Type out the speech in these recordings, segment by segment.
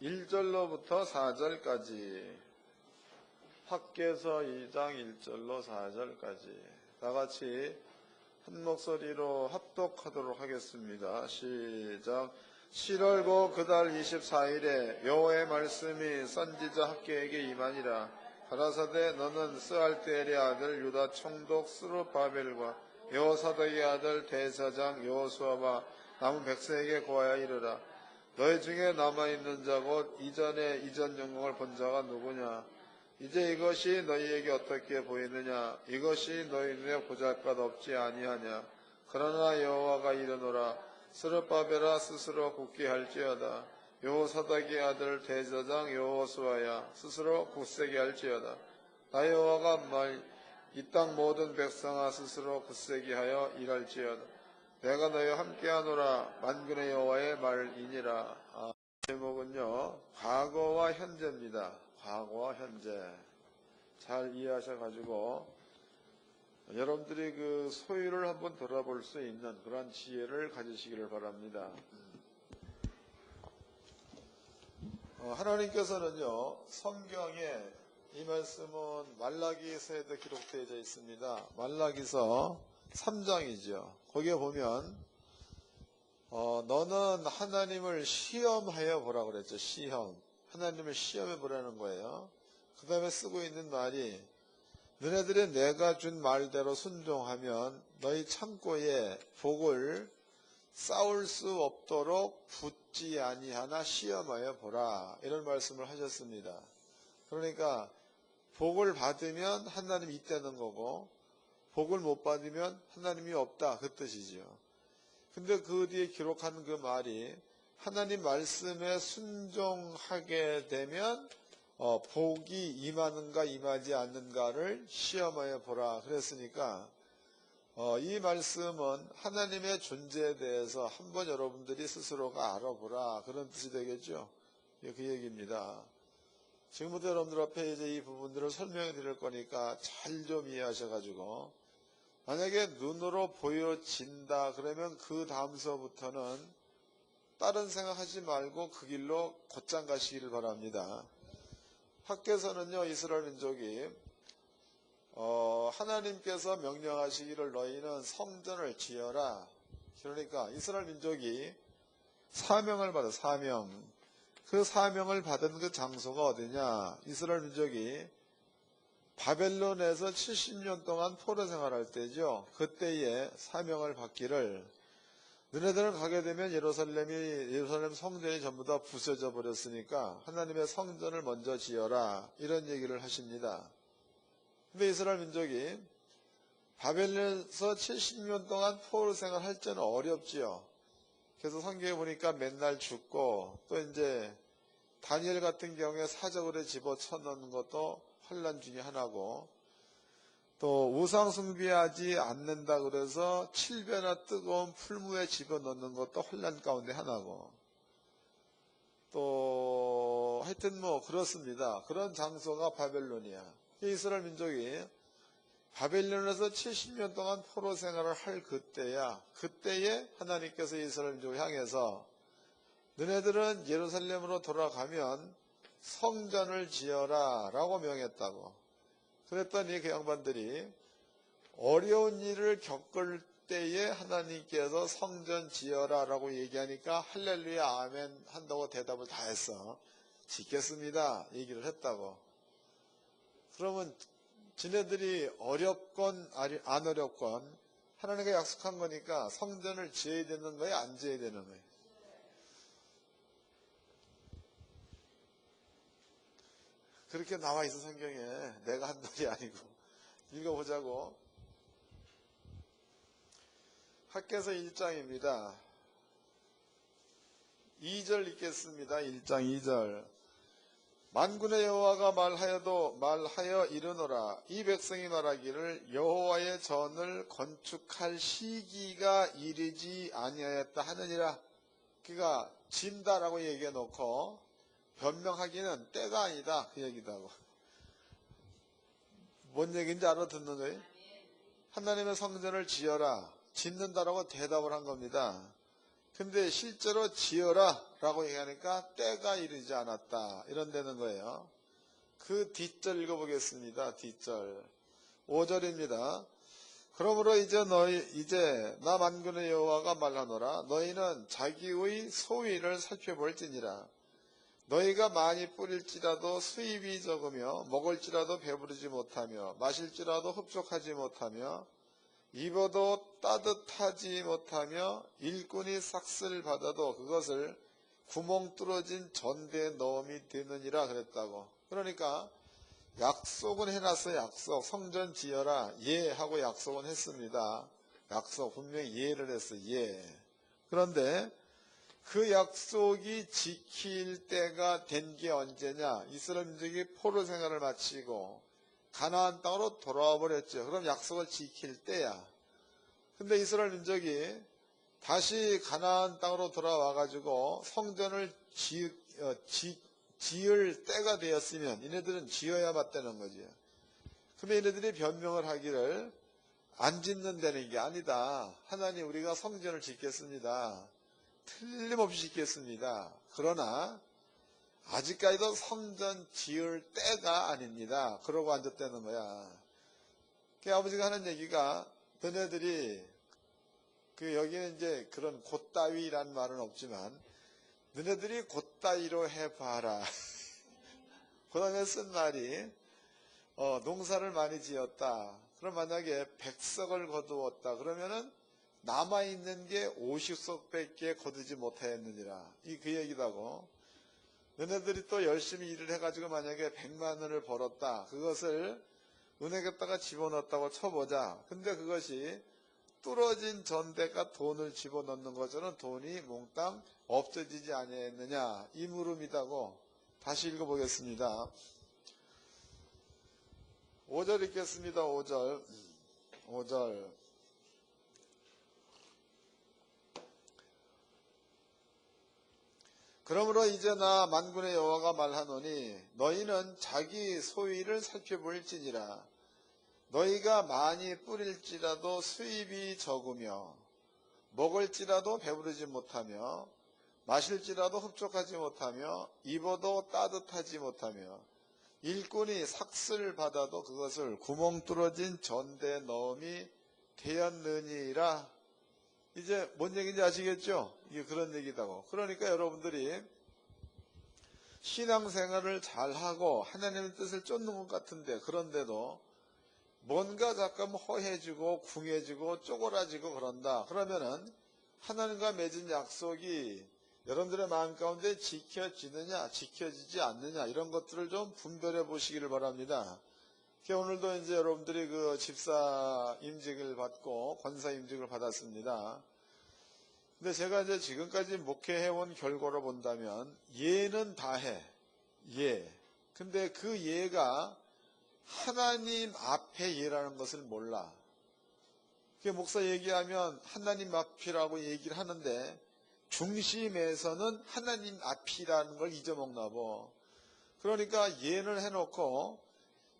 1절로부터 4절까지, 학개서 2장 1절로 4절까지 다 같이 한 목소리로 합독하도록 하겠습니다. 시작. 7월고 그달 24일에 여호와의 말씀이 선지자 학개에게 임하니라. 가라사대 너는 스알디엘의 아들 유다 총독 스룹바벨과 여호사닥의 아들 대제사장 여호수아와 남은 백성에게 고하여 이르라. 너희 중에 남아있는 자 곧 이전에 이전 영광을 본 자가 누구냐? 이제 이것이 너희에게 어떻게 보이느냐? 이것이 너희 눈에 보잘것 없지 아니하냐? 그러나 여호와가 이르노라. 스룹바벨아 스스로 굳게 할지어다. 여호사닥의 아들 대제사장 여호수아야 스스로 굳세게 할지어다. 나 여호와가 말 이 땅 모든 백성아 스스로 굳세게 하여 일할지어다. 내가 너희와 함께하노라. 만군의 여호와의 말이니라. 제목은요, 과거와 현재입니다. 과거와 현재. 잘 이해하셔가지고 여러분들이 그 소유를 한번 돌아볼 수 있는 그런 지혜를 가지시기를 바랍니다. 하나님께서는요, 성경에 이 말씀은 말라기서에도 기록되어 있습니다. 말라기서 3장이죠. 거기에 보면 너는 하나님을 시험하여 보라고 그랬죠. 시험. 하나님을 시험해 보라는 거예요. 그 다음에 쓰고 있는 말이 너네들이 내가 준 말대로 순종하면 너희 창고에 복을 쌓을 수 없도록 붙지 아니하나 시험하여 보라. 이런 말씀을 하셨습니다. 그러니까 복을 받으면 하나님이 있다는 거고 복을 못 받으면 하나님이 없다 그 뜻이죠. 근데 그 뒤에 기록한 그 말이 하나님 말씀에 순종하게 되면 복이 임하는가 임하지 않는가를 시험하여 보라 그랬으니까 이 말씀은 하나님의 존재에 대해서 한번 여러분들이 스스로가 알아보라 그런 뜻이 되겠죠. 그 얘기입니다. 지금부터 여러분들 앞에 이제 이 부분들을 설명해 드릴 거니까 잘 좀 이해하셔가지고 만약에 눈으로 보여진다 그러면 그 다음서부터는 다른 생각하지 말고 그 길로 곧장 가시기를 바랍니다. 학개서는요, 이스라엘 민족이 하나님께서 명령하시기를 너희는 성전을 지어라. 그러니까 이스라엘 민족이 사명을 받아 사명. 그 사명을 받은 그 장소가 어디냐? 이스라엘 민족이 바벨론에서 70년 동안 포로 생활할 때죠. 그때에 사명을 받기를 너네들은 가게 되면 예루살렘 성전이 전부 다 부서져 버렸으니까 하나님의 성전을 먼저 지어라. 이런 얘기를 하십니다. 근데 이스라엘 민족이 바벨론에서 70년 동안 포로 생활할 때는 어렵지요. 그래서 성경에 보니까 맨날 죽고 또 이제 다니엘 같은 경우에 사적으로 집어쳐 넣는 것도 환난 중에 하나고 또 우상 숭배하지 않는다 그래서 7배나 뜨거운 풀무에 집어넣는 것도 환난 가운데 하나고 또 하여튼 뭐 그렇습니다. 그런 장소가 바벨론이야. 이스라엘 민족이 바벨론에서 70년 동안 포로 생활을 할 그때에 하나님께서 이스라엘 민족을 향해서 너네들은 예루살렘으로 돌아가면 성전을 지어라 라고 명했다고. 그랬더니 그 양반들이 어려운 일을 겪을 때에 하나님께서 성전 지어라 라고 얘기하니까 할렐루야 아멘 한다고 대답을 다 했어. 짓겠습니다 얘기를 했다고. 그러면 지네들이 어렵건 안 어렵건 하나님께 약속한 거니까 성전을 지어야 되는 거예요 안 지어야 되는 거예요? 그렇게 나와 있어 성경에. 내가 한 말이 아니고. 읽어보자고. 학개서 1장입니다. 2절 읽겠습니다. 1장 2절. 만군의 여호와가 말하여 이르노라. 이 백성이 말하기를 여호와의 전을 건축할 시기가 이르지 아니하였다 하느니라. 그가 진다라고 얘기해 놓고 변명하기는 때가 아니다 그 얘기도 하고. 뭔 얘기인지 알아듣는 거예요? 하나님의 성전을 지어라 짓는다라고 대답을 한 겁니다. 근데 실제로 지어라 라고 얘기하니까 때가 이르지 않았다. 이런 되는 거예요. 그 뒷절 읽어보겠습니다. 뒷절. 5절입니다. 그러므로 이제 나 만군의 여호와가 말하노라. 너희는 자기의 소위를 살펴볼지니라. 너희가 많이 뿌릴지라도 수입이 적으며 먹을지라도 배부르지 못하며 마실지라도 흡족하지 못하며 입어도 따뜻하지 못하며 일꾼이 삭슬 받아도 그것을 구멍 뚫어진 전대에 넣음이 되느니라 그랬다고. 그러니까 약속은 해놨어요. 약속. 성전 지어라. 예 하고 약속은 했습니다. 약속. 분명히 예를 했어요. 예. 그런데 그 약속이 지킬 때가 된 게 언제냐? 이스라엘 민족이 포로 생활을 마치고 가나안 땅으로 돌아와 버렸죠. 그럼 약속을 지킬 때야. 근데 이스라엘 민족이 다시 가나안 땅으로 돌아와 가지고 성전을 지을 때가 되었으면 이네들은 지어야 맞다는 거죠. 그러면 이네들이 변명을 하기를 안 짓는다는 게 아니다. 하나님 우리가 성전을 짓겠습니다. 틀림없이 짓겠습니다. 그러나 아직까지도 성전 지을 때가 아닙니다. 그러고 앉았다는 거야. 그 아버지가 하는 얘기가 너네들이 여기는 이제 그런 곧다위라는 말은 없지만 너네들이 곧다위로 해봐라. 그 다음에 쓴 말이 농사를 많이 지었다. 그럼 만약에 100석을 거두었다. 그러면은 남아있는 게 50석밖에 거두지 못하였느니라. 그 얘기다고. 너네들이 또 열심히 일을 해가지고 만약에 100만 원을 벌었다. 그것을 은행에다가 집어넣었다고 쳐보자. 근데 그것이 뚫어진 전대가 돈을 집어넣는 것처럼 돈이 몽땅 없어지지 아니했느냐. 이 물음이다고. 다시 읽어보겠습니다. 5절 읽겠습니다. 5절. 그러므로 이제 나 만군의 여호와가 말하노니 너희는 자기 소위를 살펴볼지니라. 너희가 많이 뿌릴지라도 수입이 적으며 먹을지라도 배부르지 못하며 마실지라도 흡족하지 못하며 입어도 따뜻하지 못하며 일꾼이 삭슬 받아도 그것을 구멍 뚫어진 전대에 넣음이 되었느니라. 이제 뭔 얘기인지 아시겠죠? 이게 그런 얘기다고. 그러니까 여러분들이 신앙생활을 잘하고 하나님의 뜻을 쫓는 것 같은데 그런데도 뭔가 잠깐 허해지고 궁해지고 쪼그라지고 그런다. 그러면은 하나님과 맺은 약속이 여러분들의 마음 가운데 지켜지느냐 지켜지지 않느냐 이런 것들을 좀 분별해 보시기를 바랍니다. 오늘도 이제 여러분들이 그 집사 임직을 받고 권사 임직을 받았습니다. 근데 제가 이제 지금까지 목회해온 결과로 본다면 예는 다 해. 예. 근데 그 예가 하나님 앞에 예라는 것을 몰라. 목사 얘기하면 하나님 앞이라고 얘기를 하는데 중심에서는 하나님 앞이라는 걸 잊어먹나 봐. 그러니까 예를 해놓고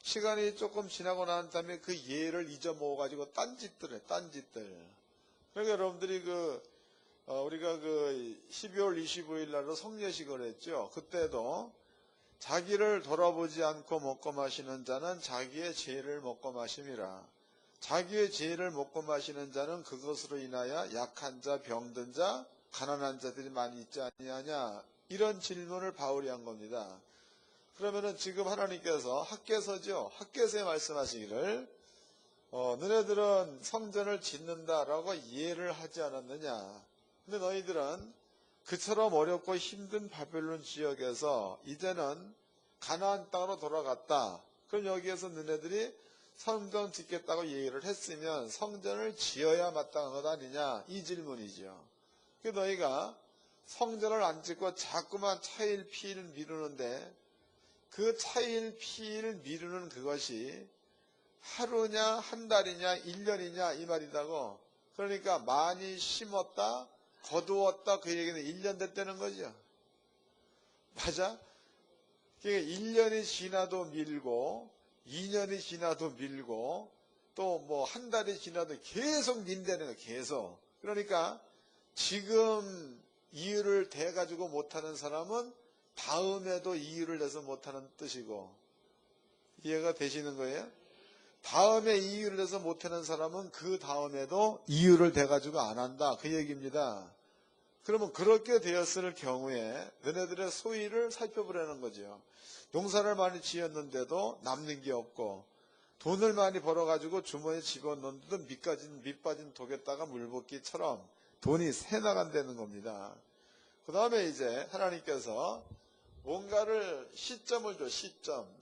시간이 조금 지나고 난 다음에 그 예를 잊어먹어가지고 딴짓들 해, 딴짓들. 그러니까 여러분들이 우리가 12월 25일 날로 성례식을 했죠. 그때도 자기를 돌아보지 않고 먹고 마시는 자는 자기의 죄를 먹고 마심이라. 자기의 죄를 먹고 마시는 자는 그것으로 인하여 약한 자, 병든 자, 가난한 자들이 많이 있지 아니하냐. 이런 질문을 바울이 한 겁니다. 그러면은 지금 하나님께서 학개서죠. 학개서에 말씀하시기를 너네들은 성전을 짓는다라고 이해를 하지 않았느냐. 근데 너희들은 그처럼 어렵고 힘든 바벨론 지역에서 이제는 가나안 땅으로 돌아갔다. 그럼 여기에서 너네들이 성전 짓겠다고 얘기를 했으면 성전을 지어야 마땅한 것 아니냐. 이 질문이죠. 너희가 성전을 안 짓고 자꾸만 차일피일 미루는데 그 차일피일 미루는 그것이 하루냐 한 달이냐 1년이냐 이 말이다고. 그러니까 많이 심었다 거두었다 그 얘기는 1년 됐다는 거죠. 맞아? 1년이 지나도 밀고 2년이 지나도 밀고 또 한 달이 지나도 계속 민다는 거예요. 계속. 그러니까 지금 이유를 대가지고 못하는 사람은 다음에도 이유를 내서 못하는 뜻이고, 이해가 되시는 거예요? 다음에 이유를 내서 못하는 사람은 그 다음에도 이유를 대가지고 안 한다, 그 얘기입니다. 그러면 그렇게 되었을 경우에 너네들의 소위를 살펴보라는 거죠. 농사를 많이 지었는데도 남는 게 없고, 돈을 많이 벌어가지고 주머니에 집어넣는데도 밑 빠진 독에다가 물붓기처럼 돈이 새 나간다는 겁니다. 그 다음에 이제 하나님께서 뭔가를 시점을 줘,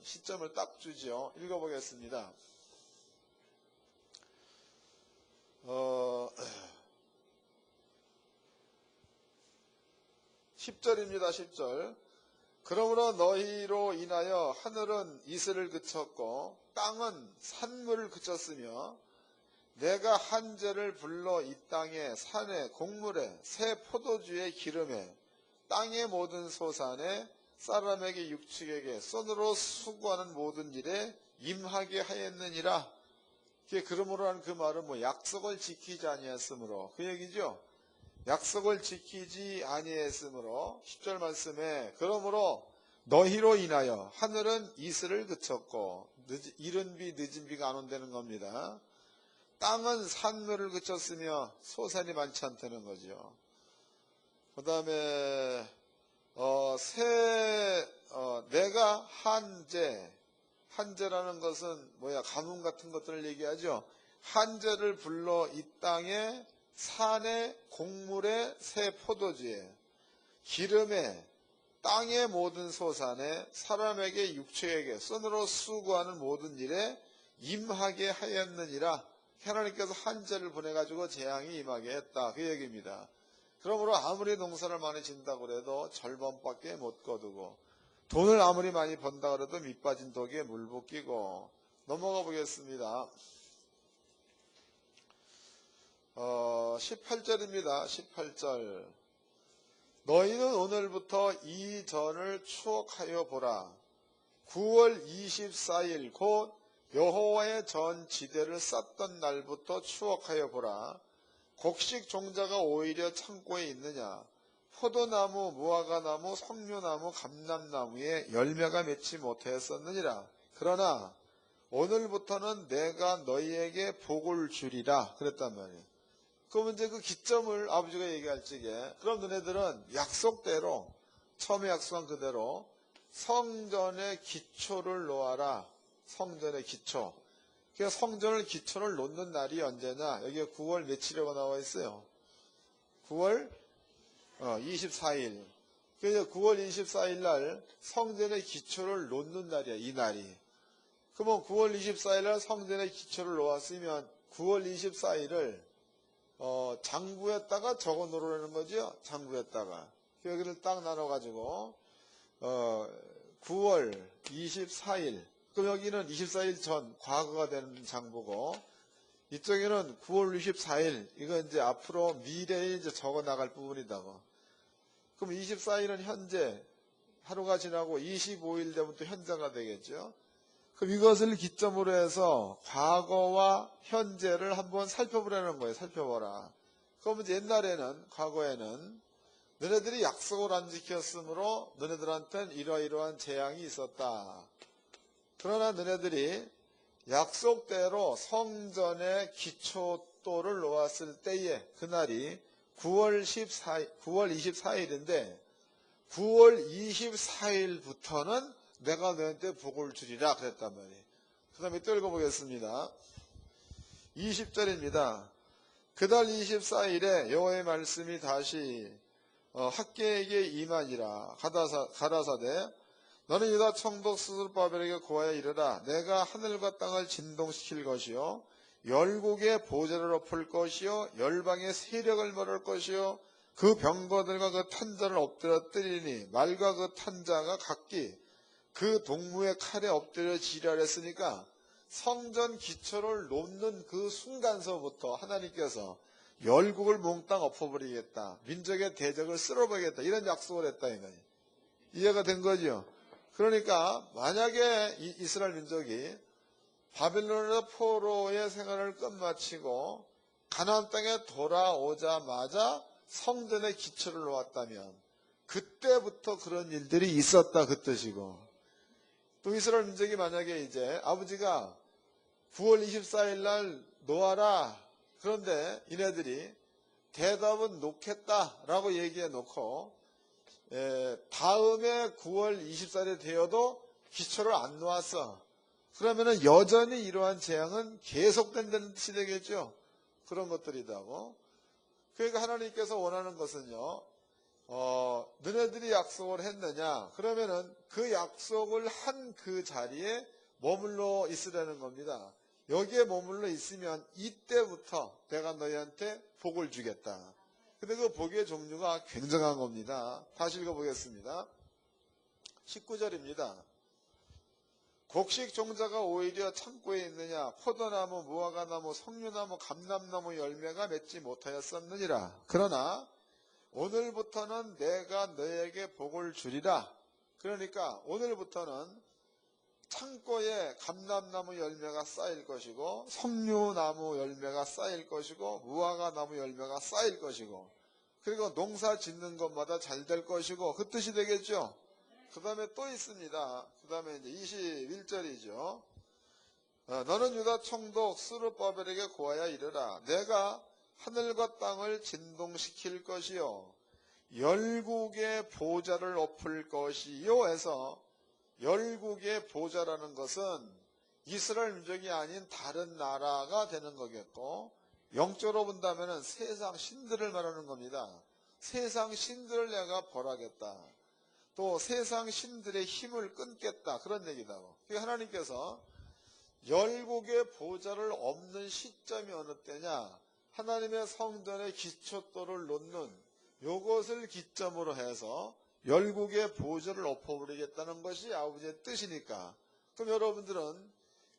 시점을 딱 주죠. 읽어보겠습니다. 10절입니다. 10절. 그러므로 너희로 인하여 하늘은 이슬을 그쳤고 땅은 산물을 그쳤으며 내가 한재를 불러 이 땅에 산에 곡물에 새 포도주의 기름에 땅의 모든 소산에 사람에게 육축에게 손으로 수고하는 모든 일에 임하게 하였느니라. 그러므로 하는 그 말은 약속을 지키지 아니했으므로 그 얘기죠. 약속을 지키지 아니했으므로 10절 말씀에 그러므로 너희로 인하여 하늘은 이슬을 그쳤고 이른 비 늦은 비가 안 온다는 겁니다. 땅은 산물을 그쳤으며 소산이 많지 않다는 거죠. 그 다음에 내가 한재라는 것은 가뭄 같은 것들을 얘기하죠. 한재를 불러 이 땅에 산에 곡물에 새 포도주에 기름에 땅의 모든 소산에 사람에게 육체에게 손으로 수고하는 모든 일에 임하게 하였느니라. 하나님께서 한재를 보내가지고 재앙이 임하게 했다, 그 얘기입니다. 그러므로 아무리 농사를 많이 짓는다고 해도 절반밖에 못 거두고 돈을 아무리 많이 번다고 해도 밑빠진 독에 물 붓기고. 넘어가 보겠습니다. 18절입니다. 18절. 너희는 오늘부터 이 전을 추억하여 보라. 9월 24일 곧 여호와의 전 지대를 쌓던 날부터 추억하여 보라. 곡식 종자가 오히려 창고에 있느냐. 포도나무, 무화과나무, 석류나무, 감람나무에 열매가 맺지 못하였었느니라. 그러나 오늘부터는 내가 너희에게 복을 주리라. 그랬단 말이에요. 그러면 이제 그 기점을 아버지가 얘기할 적에 그럼 너네들은 약속대로 처음에 약속한 그대로 성전의 기초를 놓아라. 성전의 기초. 그러니까 성전을 기초를 놓는 날이 언제냐. 여기에 9월 며칠이라고 나와 있어요. 9월 24일. 그래서 9월 24일 날 성전의 기초를 놓는 날이야. 이 날이. 그러면 9월 24일 날 성전의 기초를 놓았으면 9월 24일을 장부에다가 적어 놓으라는 거죠. 장부에다가. 여기를 딱 나눠가지고 9월 24일. 그럼 여기는 24일 전 과거가 되는 장부고 이쪽에는 9월 24일. 이거 이제 앞으로 미래에 이제 적어 나갈 부분이다고. 그럼 24일은 현재. 하루가 지나고 25일 되면 또 현재가 되겠죠. 그럼 이것을 기점으로 해서 과거와 현재를 한번 살펴보라는 거예요. 살펴보라. 그러면 옛날에는, 과거에는 너네들이 약속을 안 지켰으므로 너네들한테는 이러이러한 재앙이 있었다. 그러나 너네들이 약속대로 성전의 기초도를 놓았을 때에 그날이 9월 24일인데 9월 24일부터는 내가 너한테 복을 주리라 그랬단 말이에요. 그 다음에 또 읽어보겠습니다. 20절입니다. 그달 24일에 여호와의 말씀이 다시 학개에게 임하니라. 가라사대 너는 유다 총독 스룹바벨에게 고하여 이르라. 내가 하늘과 땅을 진동시킬 것이요 열국의 보좌를 엎을 것이요 열방의 세력을 멀을 것이요 그 병거들과 그 탄자를 엎드려 뜨리니 말과 그 탄자가 각기 그 동무의 칼에 엎드려 지랄했으니까 성전 기초를 놓는 그 순간서부터 하나님께서 열국을 몽땅 엎어버리겠다. 민족의 대적을 쓸어버리겠다. 이런 약속을 했다. 이거예요. 이해가 된 거죠. 그러니까 만약에 이스라엘 민족이 바빌론의 포로의 생활을 끝마치고 가나안 땅에 돌아오자마자 성전에 기초를 놓았다면 그때부터 그런 일들이 있었다 그 뜻이고, 또 이스라엘 민족이 만약에 이제 아버지가 9월 24일 날 놓아라, 그런데 이네들이 대답은 놓겠다라고 얘기해 놓고 다음에 9월 24일이 되어도 기초를 안 놓았어. 그러면은 여전히 이러한 재앙은 계속된다는 뜻이 되겠죠. 그런 것들이다고. 그러니까 하나님께서 원하는 것은요, 너네들이 약속을 했느냐? 그러면은 그 약속을 한 그 자리에 머물러 있으라는 겁니다. 여기에 머물러 있으면 이때부터 내가 너희한테 복을 주겠다. 근데 그 복의 종류가 굉장한 겁니다. 다시 읽어보겠습니다. 19절입니다. 곡식 종자가 오히려 창고에 있느냐? 포도나무, 무화과나무, 석류나무, 감람나무 열매가 맺지 못하였었느니라. 그러나 오늘부터는 내가 너에게 복을 주리라. 그러니까 오늘부터는 창고에 감람나무 열매가 쌓일 것이고, 석류나무 열매가 쌓일 것이고, 무화과나무 열매가 쌓일 것이고, 그리고 농사 짓는 것마다 잘 될 것이고, 그 뜻이 되겠죠. 그 다음에 또 있습니다. 그 다음에 이제 21절이죠. 너는 유다 총독 스룹바벨에게 고하여 이르라. 내가 하늘과 땅을 진동시킬 것이요 열국의 보좌를 엎을 것이요 해서, 열국의 보좌라는 것은 이스라엘 민족이 아닌 다른 나라가 되는 거겠고, 영적으로 본다면 세상 신들을 말하는 겁니다. 세상 신들을 내가 벌하겠다. 또 세상 신들의 힘을 끊겠다. 그런 얘기다고. 그러니까 하나님께서 열국의 보좌를 엎는 시점이 어느 때냐? 하나님의 성전의 기초돌을 놓는 요것을 기점으로 해서 열국의 보좌를 엎어버리겠다는 것이 아버지의 뜻이니까, 그럼 여러분들은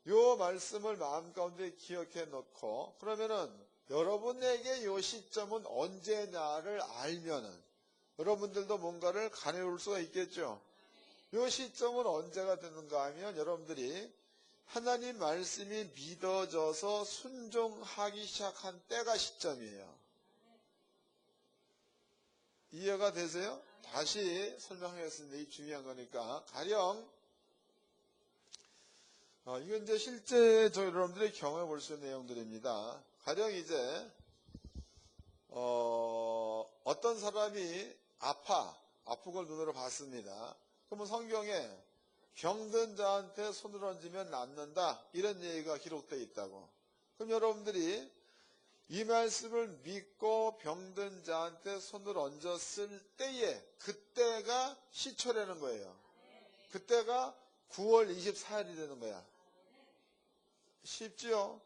요 말씀을 마음 가운데 기억해 놓고, 그러면은 여러분에게 요 시점은 언제냐를 알면은 여러분들도 뭔가를 가내올 수가 있겠죠. 요 시점은 언제가 되는가 하면 여러분들이 하나님 말씀이 믿어져서 순종하기 시작한 때가 시점이에요. 이해가 되세요? 다시 설명하겠습니다. 이 중요한 거니까. 가령 이건 이제 실제 여러분들이 경험해 볼 수 있는 내용들입니다. 가령 이제 어떤 사람이 아픈 걸 눈으로 봤습니다. 그러면 성경에 병든 자한테 손을 얹으면 낫는다, 이런 얘기가 기록되어 있다고. 그럼 여러분들이 이 말씀을 믿고 병든 자한테 손을 얹었을 때에 그때가 시초라는 거예요. 그때가 9월 24일이 되는 거야. 쉽지요?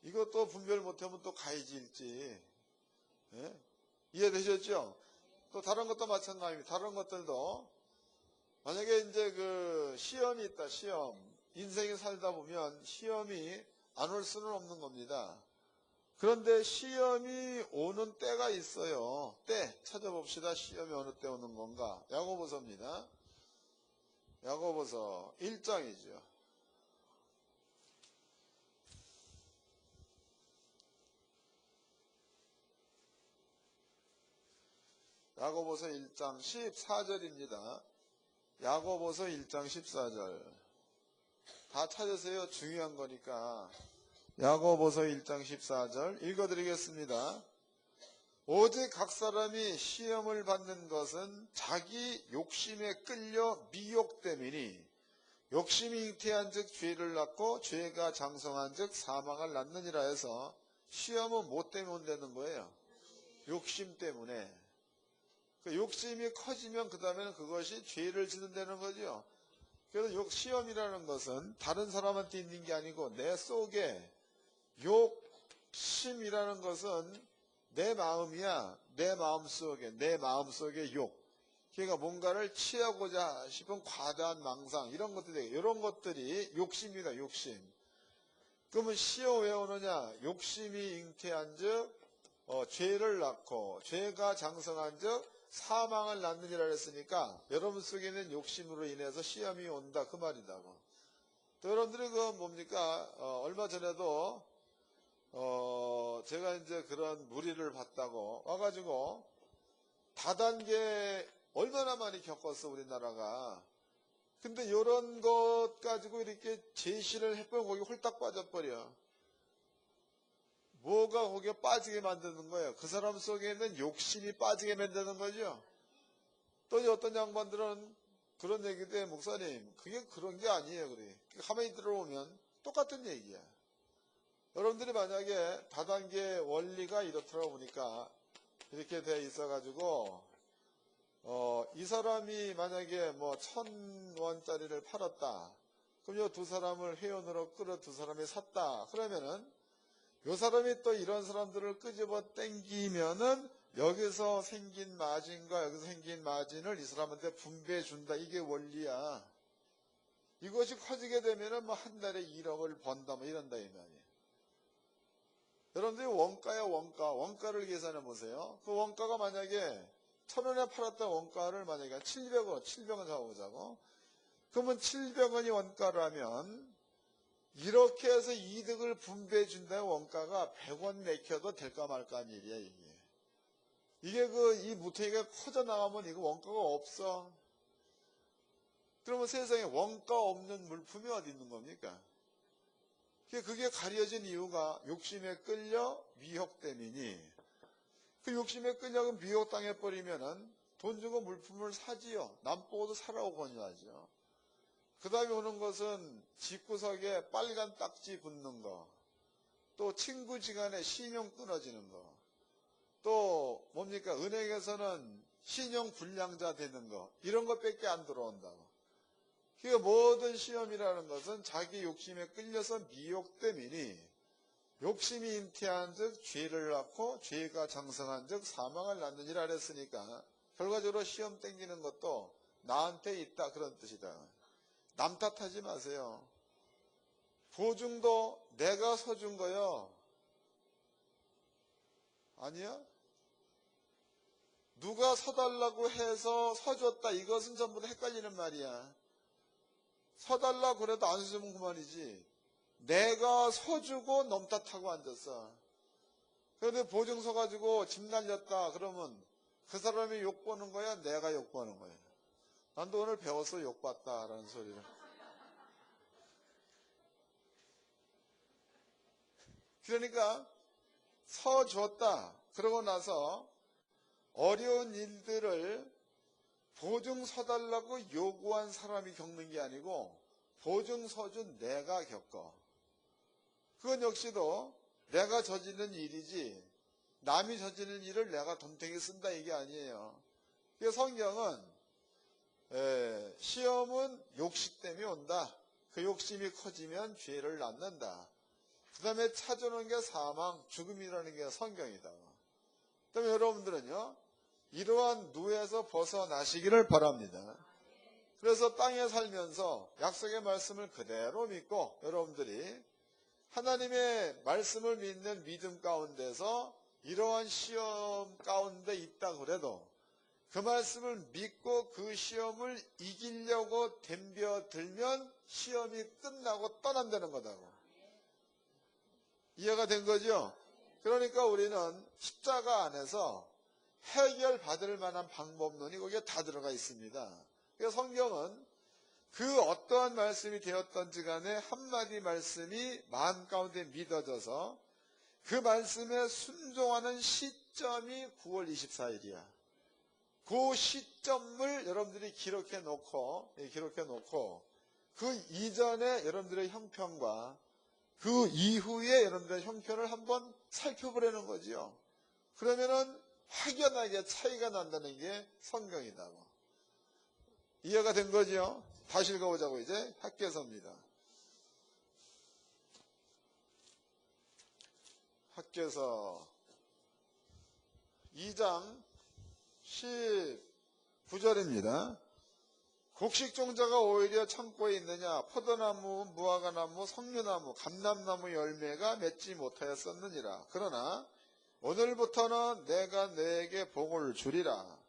이것도 분별 못하면 또 가이지일지. 예? 이해되셨죠? 또 다른 것도 마찬가지입니다. 다른 것들도 만약에 이제 그 시험이 있다, 시험. 인생에 살다 보면 시험이 안 올 수는 없는 겁니다. 그런데 시험이 오는 때가 있어요. 때 찾아봅시다. 시험이 어느 때 오는 건가? 야고보서입니다. 야고보서 1장이죠. 야고보서 1장 14절입니다. 야고보서 1장 14절. 다 찾으세요. 중요한 거니까. 야고보서 1장 14절 읽어드리겠습니다. 오직 각 사람이 시험을 받는 것은 자기 욕심에 끌려 미혹됨이니, 욕심이 잉태한 즉 죄를 낳고 죄가 장성한 즉 사망을 낳느니라 해서, 시험은 뭐 때문에 온다는 거예요? 욕심 때문에. 그 욕심이 커지면 그 다음에는 그것이 죄를 짓는다는 거죠. 그래서 시험이라는 것은 다른 사람한테 있는 게 아니고 내 속에, 욕심이라는 것은 내 마음이야. 내 마음속에 욕. 그러니까 뭔가를 취하고자 싶은 과다한 망상, 이런 것들이, 이런 것들이 욕심이다, 욕심. 그러면 시험 왜 오느냐? 욕심이 잉태한 즉 죄를 낳고 죄가 장성한 즉 사망을 낳느니라 했으니까 여러분 속에는 욕심으로 인해서 시험이 온다, 그 말이다고. 또 여러분들이 그 뭡니까? 얼마 전에도 제가 이제 그런 무리를 봤다고 와가지고 다단계 얼마나 많이 겪었어 우리나라가. 근데 이런 것 가지고 이렇게 제시를 해보면 거기 홀딱 빠져버려. 뭐가 거기에 빠지게 만드는 거예요? 그 사람 속에 있는 욕심이 빠지게 만드는 거죠. 또 어떤 양반들은 그런 얘기도 해. 목사님 그게 그런 게 아니에요. 그래. 가만히 들어오면 똑같은 얘기야. 여러분들이 만약에 다단계 원리가 이렇더라고 보니까 이렇게 돼 있어가지고 이 사람이 만약에 뭐 1,000원짜리를 팔았다. 그럼 이 두 사람을 회원으로 끌어 두 사람이 샀다. 그러면은 이 사람이 또 이런 사람들을 끄집어 땡기면은 여기서 생긴 마진과 여기서 생긴 마진을 이 사람한테 분배해 준다. 이게 원리야. 이것이 커지게 되면은 뭐 한 달에 1억을 번다 뭐 이런다 이 말이에요. 여러분들이 원가야 원가. 원가를 계산해 보세요. 그 원가가 만약에 1,000원에 팔았던 원가를 만약에 700원, 700원 잡아보자고. 그러면 700원이 원가라면 이렇게 해서 이득을 분배해 준다는 원가가 100원 내켜도 될까 말까 하는 일이야 이게. 이게 이 무토기가 커져 나가면 이거 원가가 없어. 그러면 세상에 원가 없는 물품이 어디 있는 겁니까? 그게 가려진 이유가 욕심에 끌려 미혹됨이니, 그 욕심에 끌려 미혹당해버리면은 돈 주고 물품을 사지요. 남 보고도 사라고 권유하죠. 그 다음에 오는 것은 집구석에 빨간 딱지 붙는 거, 또 친구지간에 신용 끊어지는 거, 또 뭡니까? 은행에서는 신용 불량자 되는 거, 이런 것밖에 안 들어온다고. 그러니까 모든 시험이라는 것은 자기 욕심에 끌려서 미혹됨이니, 욕심이 잉태한 즉 죄를 낳고 죄가 장성한 즉 사망을 낳느니라 그랬으니까 결과적으로 시험 땡기는 것도 나한테 있다 그런 뜻이다. 남 탓하지 마세요. 보증도 내가 서준 거요. 아니야? 누가 서달라고 해서 서줬다. 이것은 전부 다 헷갈리는 말이야. 서달라 그래도 안 서주면 그만이지. 내가 서주고 놈 탓하고 앉았어. 그런데 보증서 가지고 집 날렸다 그러면 그 사람이 욕 보는 거야? 내가 욕 보는 거야? 난도 오늘 배워서 욕 봤다라는 소리를. 그러니까 서줬다. 그러고 나서 어려운 일들을 보증 서달라고 요구한 사람이 겪는 게 아니고 보증 서준 내가 겪어. 그건 역시도 내가 저지른 일이지 남이 저지른 일을 내가 덤탱이 쓴다 이게 아니에요. 그래서 성경은 시험은 욕심 때문에 온다. 그 욕심이 커지면 죄를 낳는다. 그 다음에 찾아오는 게 사망, 죽음이라는 게 성경이다. 그 다음에 여러분들은요, 이러한 누에서 벗어나시기를 바랍니다. 그래서 땅에 살면서 약속의 말씀을 그대로 믿고 여러분들이 하나님의 말씀을 믿는 믿음 가운데서 이러한 시험 가운데 있다 그래도 그 말씀을 믿고 그 시험을 이기려고 덤벼들면 시험이 끝나고 떠난다는 거다고. 이해가 된 거죠? 그러니까 우리는 십자가 안에서 해결받을 만한 방법론이 거기에 다 들어가 있습니다. 그래서 성경은 그 어떠한 말씀이 되었던지 간에 한마디 말씀이 마음 가운데 믿어져서 그 말씀에 순종하는 시점이 9월 24일이야. 그 시점을 여러분들이 기록해 놓고 그 이전에 여러분들의 형편과 그 이후에 여러분들의 형편을 한번 살펴보려는 거지요. 그러면은 확연하게 차이가 난다는 게 성경이다고. 이해가 된 거죠? 다시 읽어보자고 이제 학개서입니다. 학개서 2장 19절입니다. 곡식종자가 오히려 창고에 있느냐 포도나무, 무화과나무, 석류나무, 감람나무 열매가 맺지 못하였었느니라. 그러나 오늘부터는 내가 너에게 복을 주리라.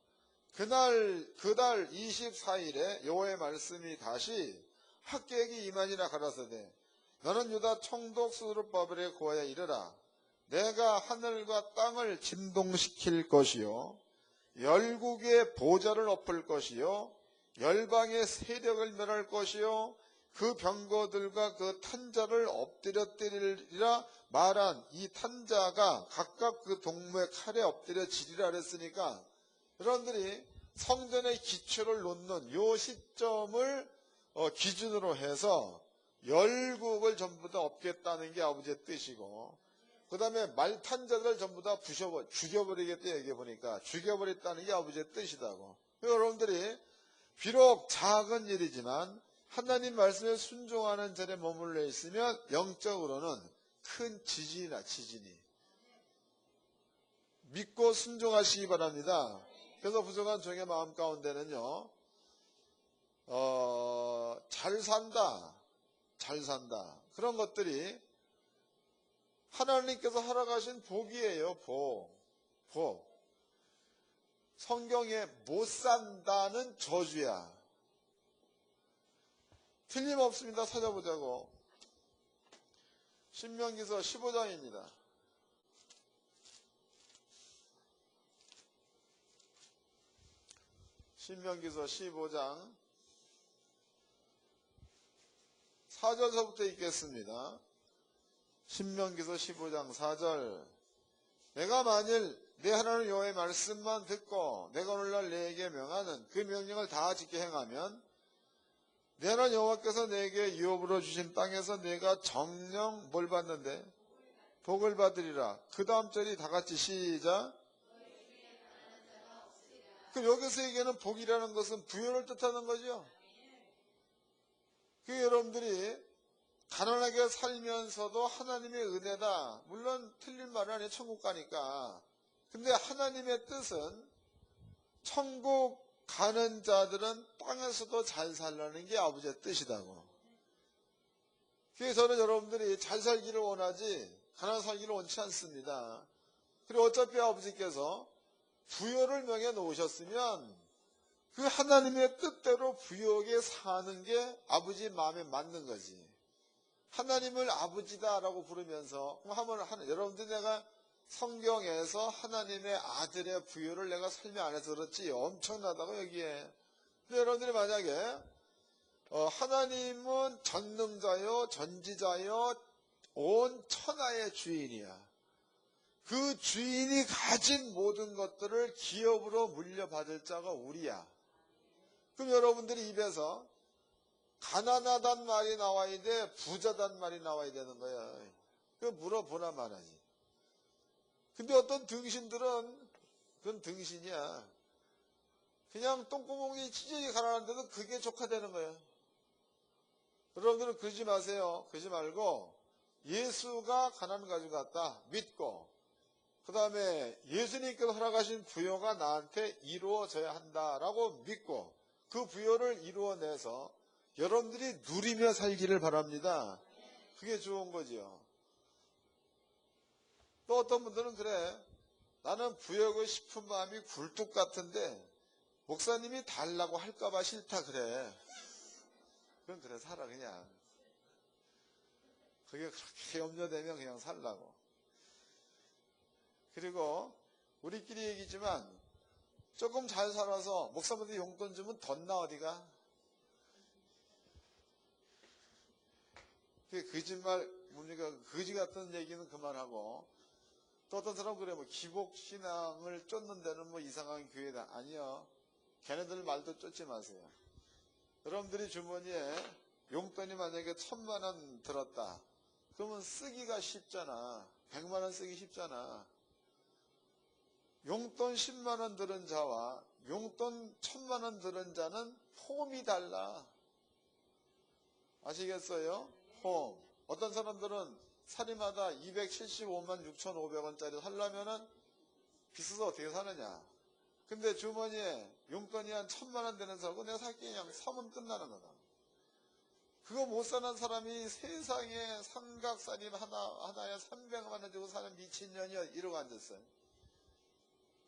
그달 24일에 여호와의 말씀이 다시 학개에게 임하니라 가라사대 너는 유다 총독 스룹바벨에 고하여 이르라. 내가 하늘과 땅을 진동시킬 것이요 열국의 보좌를 엎을 것이요 열방의 세력을 멸할 것이요 그 병거들과 그 탄자를 엎드려 때리리라 말한 이 탄자가 각각 그 동무의 칼에 엎드려 지리라 그랬으니까 여러분들이 성전의 기초를 놓는 요 시점을 기준으로 해서 열국을 전부 다 엎겠다는 게 아버지의 뜻이고, 그 다음에 말탄자들을 전부 다 죽여버리겠다 얘기해 보니까 죽여버렸다는 게 아버지의 뜻이다고. 여러분들이 비록 작은 일이지만 하나님 말씀에 순종하는 자리에 머물러 있으면 영적으로는 큰 지진이 믿고 순종하시기 바랍니다. 그래서 부족한 종의 마음 가운데는요, 잘 산다 그런 것들이 하나님께서 허락하신 복이에요. 복. 성경에 못 산다는 저주야. 틀림없습니다. 찾아보자고. 신명기서 15장입니다. 신명기서 15장 4절서부터 읽겠습니다. 신명기서 15장 4절. 내가 만일 내 하나님 여호와의 말씀만 듣고 내가 오늘날 내게 명하는 그 명령을 다 지켜 행하면 내 하나님 여호와께서 내게 유업으로 주신 땅에서 내가 정령 뭘 받는데? 복을 받으리라. 그 다음 절이 다 같이 시작. 그 여기서 얘기하는 복이라는 것은 부여를 뜻하는 거죠. 그 여러분들이 가난하게 살면서도 하나님의 은혜다. 물론 틀린 말은 아니에요. 천국 가니까. 근데 하나님의 뜻은 천국 가는 자들은 땅에서도 잘 살라는 게 아버지의 뜻이다고. 그래서 저는 여러분들이 잘 살기를 원하지 가난하게 살기를 원치 않습니다. 그리고 어차피 아버지께서 부여를 명해 놓으셨으면 그 하나님의 뜻대로 부여하게 사는 게 아버지 마음에 맞는 거지. 하나님을 아버지다라고 부르면서 여러분들 내가 성경에서 하나님의 아들의 부여를 내가 설명 안 해서 그렇지 엄청나다고 여기에. 근데 여러분들이 만약에 하나님은 전능자요 전지자요 온 천하의 주인이야. 그 주인이 가진 모든 것들을 기업으로 물려받을 자가 우리야. 그럼 여러분들이 입에서 가난하단 말이 나와야 돼? 부자단 말이 나와야 되는 거야. 그거 물어보나 말하지. 근데 어떤 등신들은 그건 등신이야. 그냥 똥구멍이 찢어지 가난한데도 그게 족하되는 거야. 여러분들은 그러지 마세요. 그러지 말고 예수가 가난을 가지고 갔다 믿고 그 다음에 예수님께서 허락하신 부여가 나한테 이루어져야 한다라고 믿고 그 부여를 이루어내서 여러분들이 누리며 살기를 바랍니다. 그게 좋은 거지요. 또 어떤 분들은 그래. 나는 부여하고 싶은 마음이 굴뚝 같은데 목사님이 달라고 할까봐 싫다 그래. 그럼 그래 살아 그냥. 그게 그렇게 염려되면 그냥 살라고. 그리고 우리끼리 얘기지만 조금 잘 살아서 목사님한테 용돈 주면 덧나 어디가? 그게 거짓말 뭡니까? 거지 같은 얘기는 그만하고 또 어떤 사람은 그래 뭐 기복신앙을 쫓는 데는 뭐 이상한 교회다. 아니요. 걔네들 말도 쫓지 마세요. 여러분들이 주머니에 용돈이 만약에 1000만 원 들었다. 그러면 쓰기가 쉽잖아. 100만 원 쓰기 쉽잖아. 용돈 10만 원 들은 자와 용돈 1000만 원 들은 자는 폼이 달라. 아시겠어요? 폼. 어떤 사람들은 살이마다 275만 6,500원짜리 살려면은 비싸서 어떻게 사느냐. 근데 주머니에 용돈이 한 1000만 원 되는 사람하고 내가 살게 그냥 사면 끝나는 거다. 그거 못 사는 사람이 세상에 삼각살이 하나에 300만 원 주고 사는 미친년이야 이러고 앉았어요.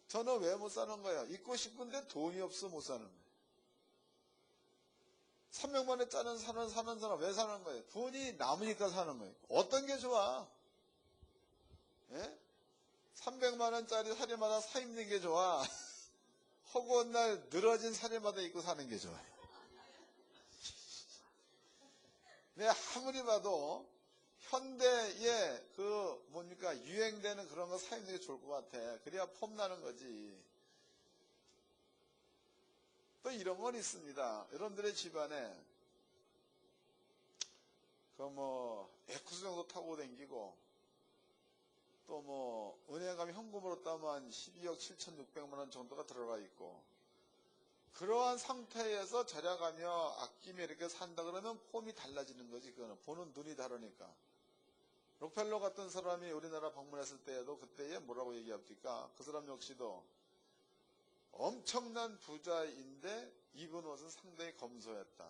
저는 왜 못 사는 거예요? 있고 싶은데 돈이 없어 못 사는 거예요. 300만 원짜리 사는 사람 왜 사는 거예요? 돈이 남으니까 사는 거예요. 어떤 게 좋아? 예? 300만 원짜리 사리마다 사 입는 게 좋아? 허구한 날 늘어진 사리마다 입고 사는 게 좋아요. 내가 아무리 봐도 현대에 유행되는 그런 거 사 입는 게 좋을 것 같아. 그래야 폼 나는 거지. 또 이런 건 있습니다. 여러분들의 집안에 에쿠스 정도 타고 다니고 또 은행 가면 현금으로 따면 12억 7,600만 원 정도가 들어가 있고, 그러한 상태에서 절약하며 아끼며 이렇게 산다 그러면 폼이 달라지는 거지. 그거는 보는 눈이 다르니까. 록펠러 같은 사람이 우리나라 방문했을 때에도 그때에 뭐라고 얘기합니까? 그 사람 역시도 엄청난 부자인데 입은 옷은 상당히 검소했다.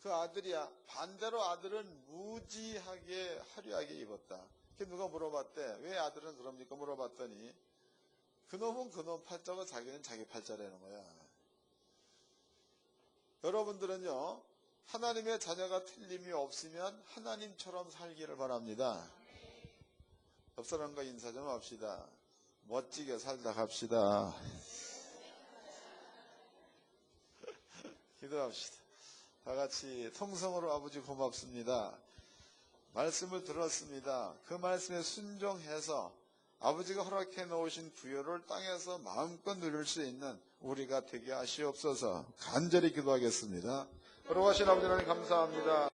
그 아들이야. 반대로 아들은 무지하게 화려하게 입었다. 누가 물어봤대. 왜 아들은 그럽니까? 물어봤더니 그놈은 그놈 팔자고 자기는 자기 팔자라는 거야. 여러분들은요, 하나님의 자녀가 틀림이 없으면 하나님처럼 살기를 바랍니다. 옆 사람과 인사 좀 합시다. 멋지게 살다 갑시다. 기도합시다. 다 같이 통성으로 아버지 고맙습니다. 말씀을 들었습니다. 그 말씀에 순종해서 아버지가 허락해 놓으신 부여를 땅에서 마음껏 누릴 수 있는 우리가 되게 하시옵소서. 간절히 기도하겠습니다. 걸어가신 아버지 하나님 감사합니다.